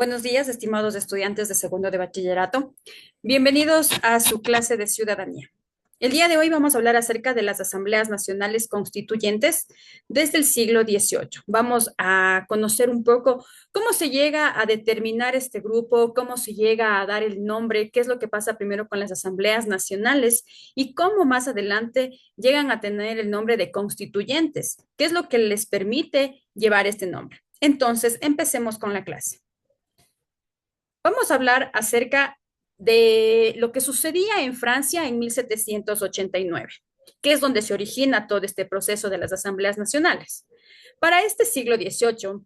Buenos días, estimados estudiantes de segundo de bachillerato. Bienvenidos a su clase de ciudadanía. El día de hoy vamos a hablar acerca de las asambleas nacionales constituyentes desde el siglo XVIII. Vamos a conocer un poco cómo se llega a determinar este grupo, cómo se llega a dar el nombre, qué es lo que pasa primero con las asambleas nacionales y cómo más adelante llegan a tener el nombre de constituyentes, qué es lo que les permite llevar este nombre. Entonces, empecemos con la clase. Vamos a hablar acerca de lo que sucedía en Francia en 1789, que es donde se origina todo este proceso de las asambleas nacionales. Para este siglo XVIII,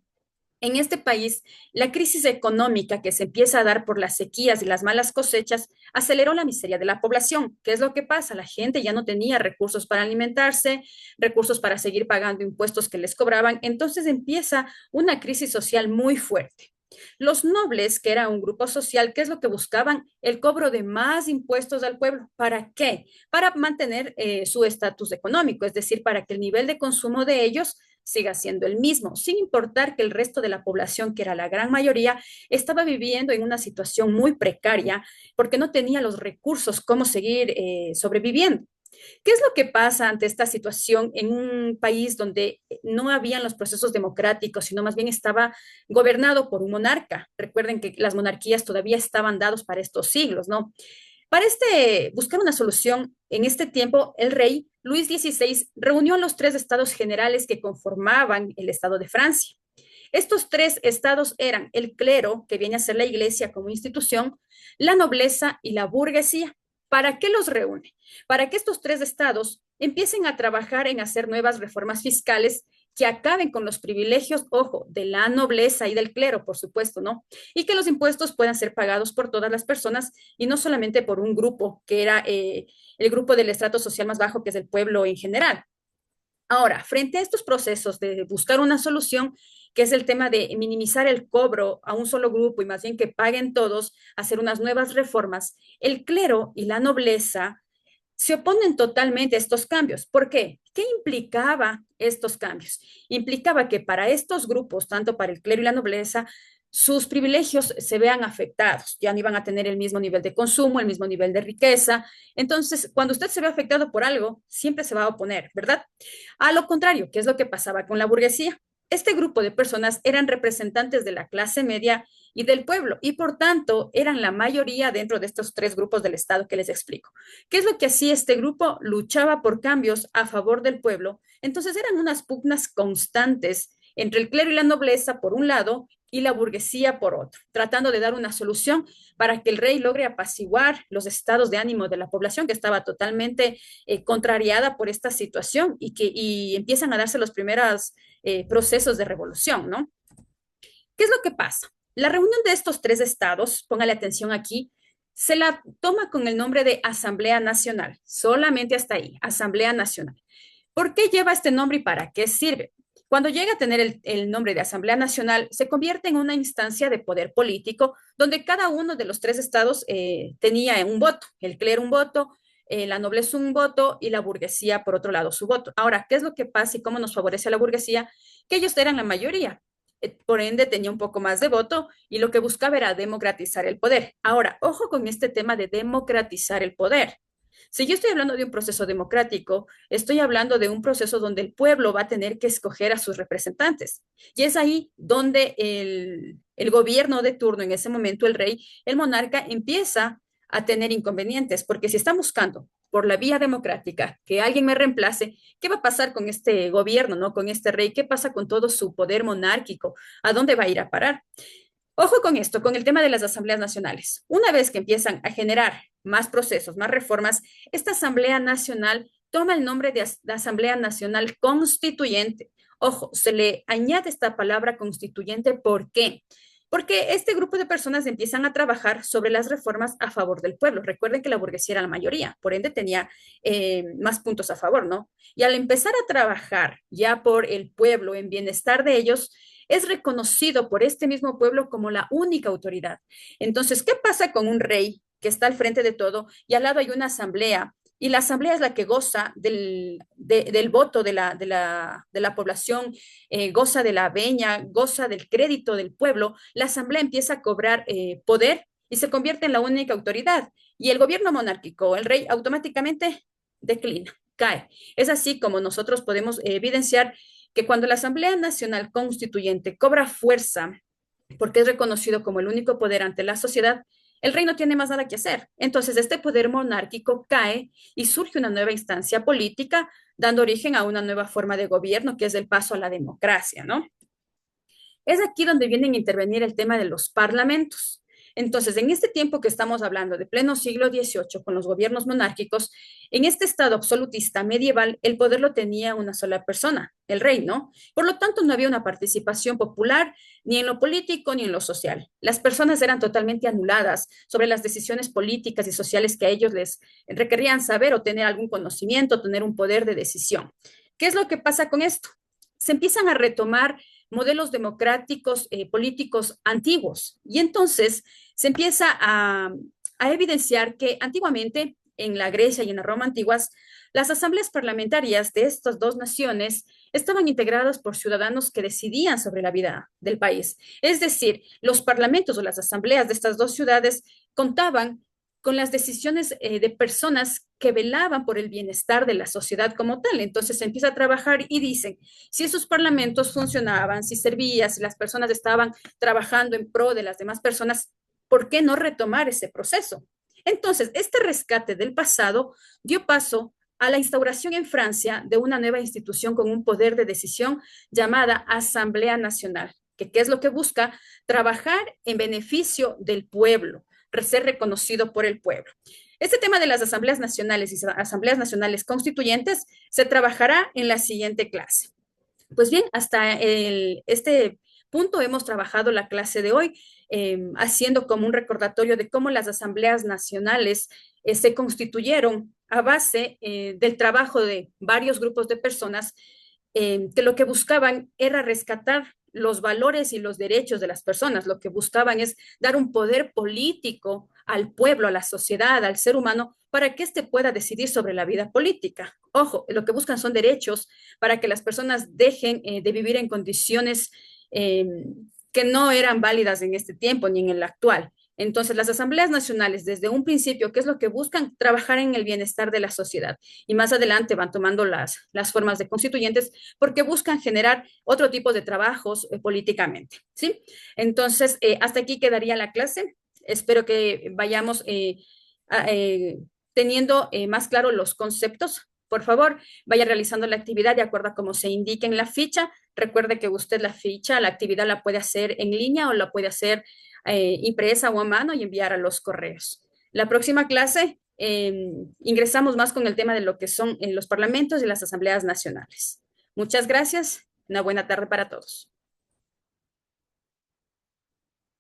en este país, la crisis económica que se empieza a dar por las sequías y las malas cosechas aceleró la miseria de la población. ¿Qué es lo que pasa? La gente ya no tenía recursos para alimentarse, recursos para seguir pagando impuestos que les cobraban. Entonces empieza una crisis social muy fuerte. Los nobles, que era un grupo social, ¿qué es lo que buscaban? El cobro de más impuestos al pueblo. ¿Para qué? Para mantener su estatus económico, es decir, para que el nivel de consumo de ellos siga siendo el mismo, sin importar que el resto de la población, que era la gran mayoría, estaba viviendo en una situación muy precaria porque no tenía los recursos cómo seguir sobreviviendo. ¿Qué es lo que pasa ante esta situación en un país donde no habían los procesos democráticos, sino más bien estaba gobernado por un monarca? Recuerden que las monarquías todavía estaban dados para estos siglos, ¿no? Para buscar una solución, en este tiempo, el rey Luis XVI reunió a los tres estados generales que conformaban el estado de Francia. Estos tres estados eran el clero, que viene a ser la iglesia como institución, la nobleza y la burguesía. ¿Para qué los reúne? Para que estos tres estados empiecen a trabajar en hacer nuevas reformas fiscales que acaben con los privilegios, ojo, de la nobleza y del clero, por supuesto, ¿no? Y que los impuestos puedan ser pagados por todas las personas y no solamente por un grupo, que era el grupo del estrato social más bajo, que es el pueblo en general. Ahora, frente a estos procesos de buscar una solución, que es el tema de minimizar el cobro a un solo grupo y más bien que paguen todos, hacer unas nuevas reformas, el clero y la nobleza se oponen totalmente a estos cambios. ¿Por qué? ¿Qué implicaba estos cambios? Implicaba que para estos grupos, tanto para el clero y la nobleza, sus privilegios se vean afectados, ya no iban a tener el mismo nivel de consumo, el mismo nivel de riqueza. Entonces, cuando usted se ve afectado por algo, siempre se va a oponer, ¿verdad? A lo contrario, ¿qué es lo que pasaba con la burguesía? Este grupo de personas eran representantes de la clase media y del pueblo y por tanto eran la mayoría dentro de estos tres grupos del Estado que les explico. ¿Qué es lo que hacía este grupo? Luchaba por cambios a favor del pueblo. Entonces eran unas pugnas constantes entre el clero y la nobleza por un lado y la burguesía por otro, tratando de dar una solución para que el rey logre apaciguar los estados de ánimo de la población que estaba totalmente contrariada por esta situación y empiezan a darse los primeros procesos de revolución, ¿no? ¿Qué es lo que pasa? La reunión de estos tres estados, póngale atención aquí, se la toma con el nombre de Asamblea Nacional, solamente hasta ahí, Asamblea Nacional. ¿Por qué lleva este nombre y para qué sirve? Cuando llega a tener el nombre de Asamblea Nacional, se convierte en una instancia de poder político donde cada uno de los tres estados tenía un voto, el clero un voto, la nobleza un voto y la burguesía, por otro lado, su voto. Ahora, ¿qué es lo que pasa y cómo nos favorece a la burguesía? Que ellos eran la mayoría, por ende tenía un poco más de voto y lo que buscaba era democratizar el poder. Ahora, ojo con este tema de democratizar el poder. Si yo estoy hablando de un proceso democrático, estoy hablando de un proceso donde el pueblo va a tener que escoger a sus representantes. Y es ahí donde el gobierno de turno, en ese momento el rey, el monarca, empieza a tener inconvenientes, porque si está buscando por la vía democrática que alguien me reemplace, ¿qué va a pasar con este gobierno, no? Con este rey, ¿qué pasa con todo su poder monárquico? ¿A dónde va a ir a parar? Ojo con esto, con el tema de las asambleas nacionales. Una vez que empiezan a generar más procesos, más reformas, esta Asamblea Nacional toma el nombre de Asamblea Nacional Constituyente. Ojo, se le añade esta palabra constituyente. ¿Por qué? Porque este grupo de personas empiezan a trabajar sobre las reformas a favor del pueblo. Recuerden que la burguesía era la mayoría, por ende tenía más puntos a favor, ¿no? Y al empezar a trabajar ya por el pueblo, en bienestar de ellos, es reconocido por este mismo pueblo como la única autoridad. Entonces, ¿qué pasa con un rey que está al frente de todo y al lado hay una asamblea y la asamblea es la que goza del voto de la población, goza de la veña, goza del crédito del pueblo, la asamblea empieza a cobrar poder y se convierte en la única autoridad. Y el gobierno monárquico, el rey, automáticamente declina, cae. Es así como nosotros podemos evidenciar que cuando la Asamblea Nacional Constituyente cobra fuerza, porque es reconocido como el único poder ante la sociedad, el rey no tiene más nada que hacer. Entonces, este poder monárquico cae y surge una nueva instancia política, dando origen a una nueva forma de gobierno, que es el paso a la democracia, ¿no? Es aquí donde vienen a intervenir el tema de los parlamentos. Entonces, en este tiempo que estamos hablando de pleno siglo XVIII con los gobiernos monárquicos, en este estado absolutista medieval, el poder lo tenía una sola persona, el rey, ¿no? Por lo tanto, no había una participación popular ni en lo político ni en lo social. Las personas eran totalmente anuladas sobre las decisiones políticas y sociales que a ellos les requerían saber o tener algún conocimiento, tener un poder de decisión. ¿Qué es lo que pasa con esto? Se empiezan a retomar modelos democráticos políticos antiguos. Y entonces se empieza a evidenciar que antiguamente en la Grecia y en la Roma antiguas, las asambleas parlamentarias de estas dos naciones estaban integradas por ciudadanos que decidían sobre la vida del país. Es decir, los parlamentos o las asambleas de estas dos ciudades contaban con las decisiones de personas que velaban por el bienestar de la sociedad como tal. Entonces se empieza a trabajar y dicen, si esos parlamentos funcionaban, si servían, si las personas estaban trabajando en pro de las demás personas, ¿por qué no retomar ese proceso? Entonces, este rescate del pasado dio paso a la instauración en Francia de una nueva institución con un poder de decisión llamada Asamblea Nacional, que ¿qué es lo que busca? Trabajar en beneficio del pueblo, ser reconocido por el pueblo. Este tema de las asambleas nacionales y asambleas nacionales constituyentes se trabajará en la siguiente clase. Pues bien, hasta este punto hemos trabajado la clase de hoy, haciendo como un recordatorio de cómo las asambleas nacionales se constituyeron a base del trabajo de varios grupos de personas que lo que buscaban era rescatar los valores y los derechos de las personas. Lo que buscaban es dar un poder político al pueblo, a la sociedad, al ser humano, para que éste pueda decidir sobre la vida política. Ojo, lo que buscan son derechos para que las personas dejen de vivir en condiciones eh, que no eran válidas en este tiempo ni en el actual. Entonces, las asambleas nacionales, desde un principio, ¿qué es lo que buscan? Trabajar en el bienestar de la sociedad. Y más adelante van tomando las formas de constituyentes porque buscan generar otro tipo de trabajos políticamente, ¿sí? Entonces, hasta aquí quedaría la clase. Espero que vayamos teniendo más claro los conceptos. Por favor, vaya realizando la actividad de acuerdo a cómo se indique en la ficha. Recuerde que usted la ficha, la actividad la puede hacer en línea o la puede hacer impresa o a mano y enviar a los correos. La próxima clase ingresamos más con el tema de lo que son los parlamentos y las asambleas nacionales. Muchas gracias. Una buena tarde para todos.